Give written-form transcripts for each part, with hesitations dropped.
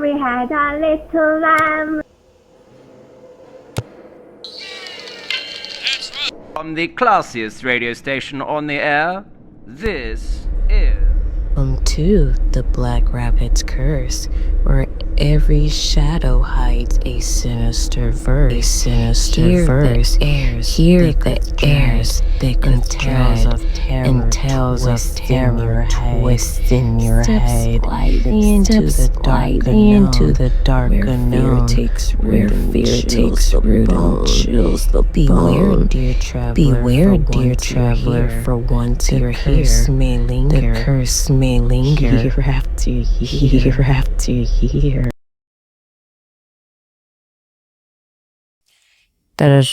we had a little lamb. From the classiest radio station on the air, this is... Welcome to the Black Rabbit's Curse, where every shadow hides a sinister verse. Hear the airs thick with dread and tales of terror twist in your head into the dark unknown, where fear takes root and chills the bone. Beware, dear traveler, for once you're here, the curse may linger year after year after year. The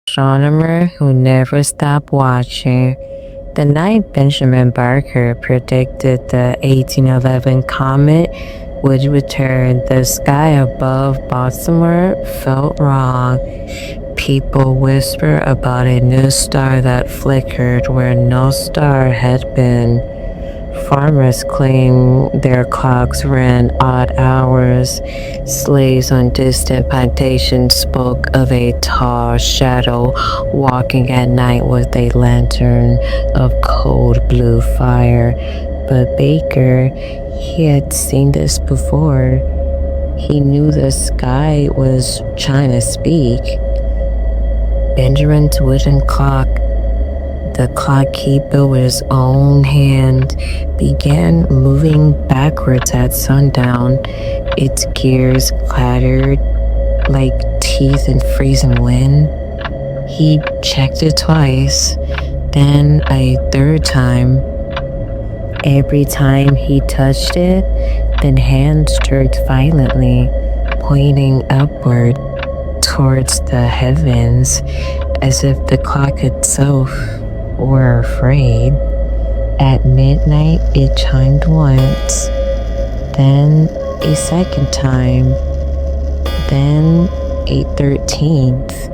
astronomer who never stopped watching. The night Benjamin Barker predicted the 1811 comet would return, the sky above Baltimore felt wrong. People whisper about a new star that flickered where no star had been. Farmers claim their clocks ran odd hours. Slaves on distant plantations spoke of a tall shadow walking at night with a lantern of cold blue fire. But Baker, he had seen this before. He knew the sky was trying to speak. Benjamin's wooden clock, the clock he built with his own hand, began moving backwards at sundown. Its gears clattered like teeth in freezing wind. He checked it twice, then a third time. Every time he touched it, the hands jerked violently, pointing upward towards the heavens, as if the clock itself were afraid. At midnight, it chimed once, then a second time, then a 13th.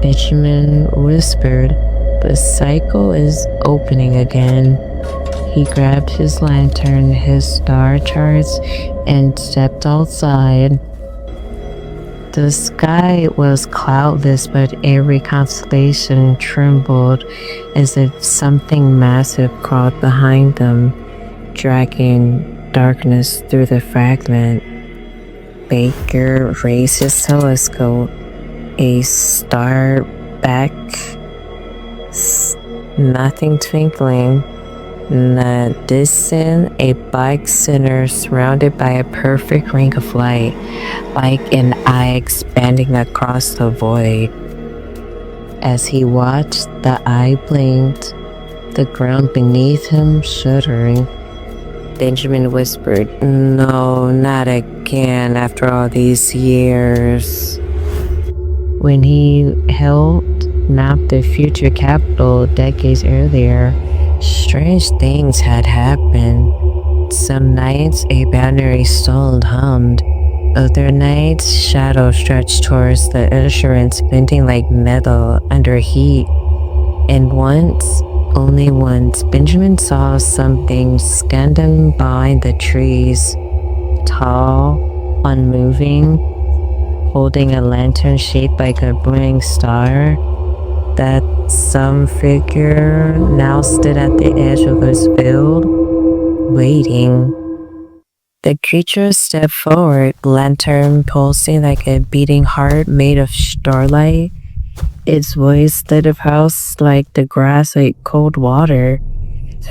Benjamin whispered, "The cycle is opening again." He grabbed his lantern, his star charts, and stepped outside. The sky was cloudless, but every constellation trembled as if something massive crawled behind them, dragging darkness through the fragment. Baker raised his telescope. A star back, nothing twinkling. In the distance, a black center surrounded by a perfect ring of light, like an eye expanding across the void. As he watched, the eye blinked, the ground beneath him shuddering. Benjamin whispered, "No, not again after all these years." When he helped map the future capital decades earlier, strange things had happened. Some nights a binary stone hummed. Other nights shadows stretched towards the instruments, bending like metal under heat. And once, only once, Benjamin saw something standing behind the trees. Tall, unmoving, holding a lantern shaped like a burning star. That some figure now stood at the edge of his field, waiting. The creature stepped forward, lantern pulsing like a beating heart made of starlight. Its voice lit a house like the grass like cold water.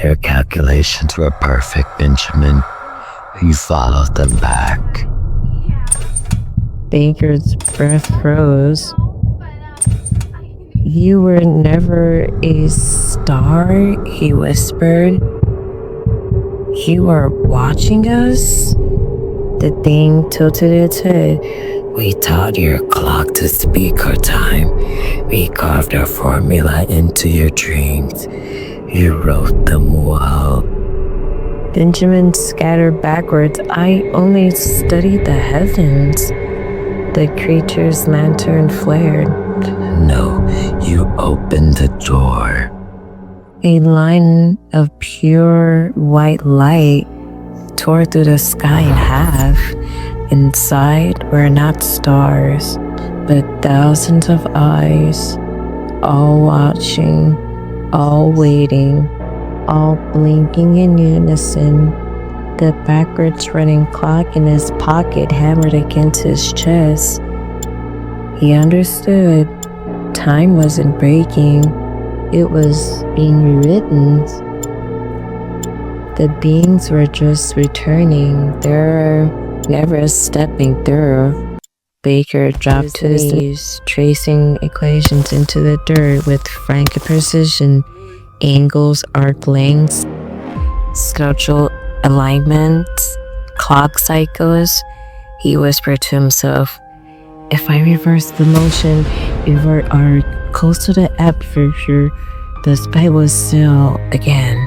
"Their calculations were perfect, Benjamin. You followed them back." Baker's breath froze. "You were never a star," he whispered. "You were watching us?" The thing tilted its head. "We taught your clock to speak our time. We carved our formula into your dreams. You wrote them well." Benjamin scattered backwards. "I only studied the heavens." The creature's lantern flared. "No, you opened the door." A line of pure white light tore through the sky in half. Inside were not stars, but thousands of eyes, all watching, all waiting, all blinking in unison. The backwards running clock in his pocket hammered against his chest. He understood. Time wasn't breaking. It was being rewritten. The beings were just returning. They were never stepping through. Baker dropped to his knees, tracing equations into the dirt with frank precision. Angles, arc lengths, schedule alignments, clock cycles. He whispered to himself, "If I reverse the motion, we are close to the aperture." The sky was still again.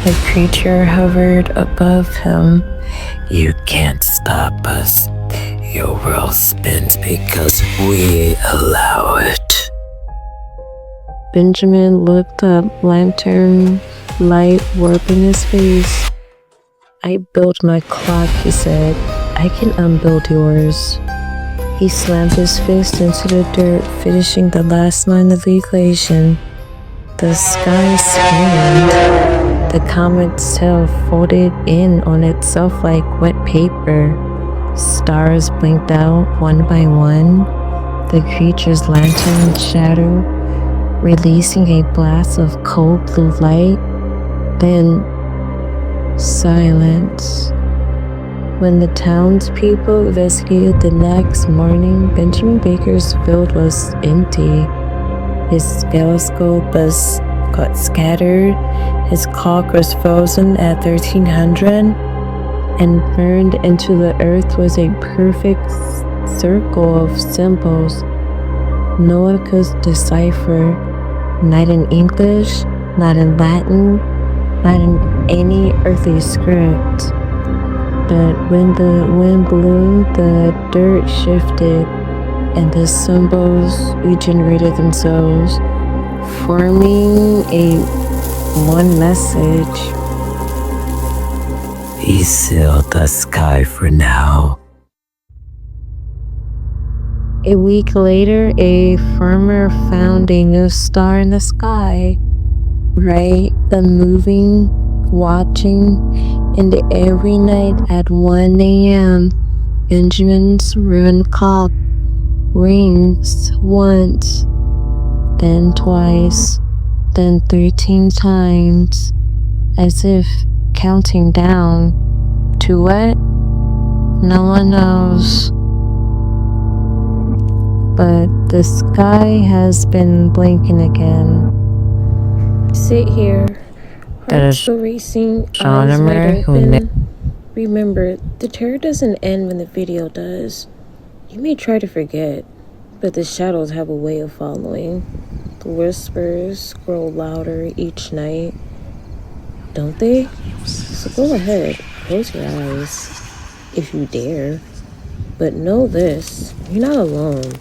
The creature hovered above him. You can't stop us. Your world spins because we allow it. Benjamin looked up, lantern light warping his face. "I built my clock," he said. "I can unbuild yours." He slammed his fist into the dirt, finishing the last line of the equation. The sky screamed. The comet's tail folded in on itself like wet paper. Stars blinked out one by one. The creature's lantern shattered, releasing a blast of cold blue light. Then silence. When the townspeople investigated the next morning, Benjamin Baker's field was empty. His telescope got scattered. His clock was frozen at 1300, and burned into the earth was a perfect circle of symbols no one could decipher. Not in English, not in Latin, not in any earthly script. But when the wind blew, the dirt shifted, and the symbols regenerated themselves, forming a one message. We sealed the sky for now. A week later, a farmer found a new star in the sky. Bright, unmoving, watching, and every night at 1 a.m., Benjamin's ruined clock rings once, then twice, then 13 times, as if counting down. To what? No one knows. But the sky has been blinking again. Sit here. That is racing, astronomer who Remember, the terror doesn't end when the video does. You may try to forget, but the shadows have a way of following. The whispers grow louder each night, don't they? So go ahead, close your eyes, if you dare. But know this, you're not alone.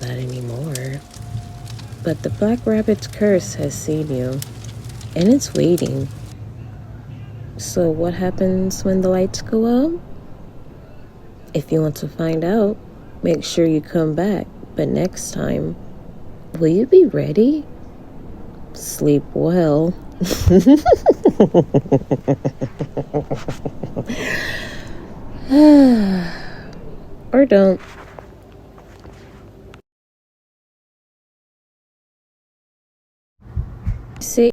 Not anymore. But the Black Rabbit's curse has seen you, and it's waiting. So what happens when the lights go out? If you want to find out, make sure you come back. But next time, will you be ready? Sleep well. Or don't. Sit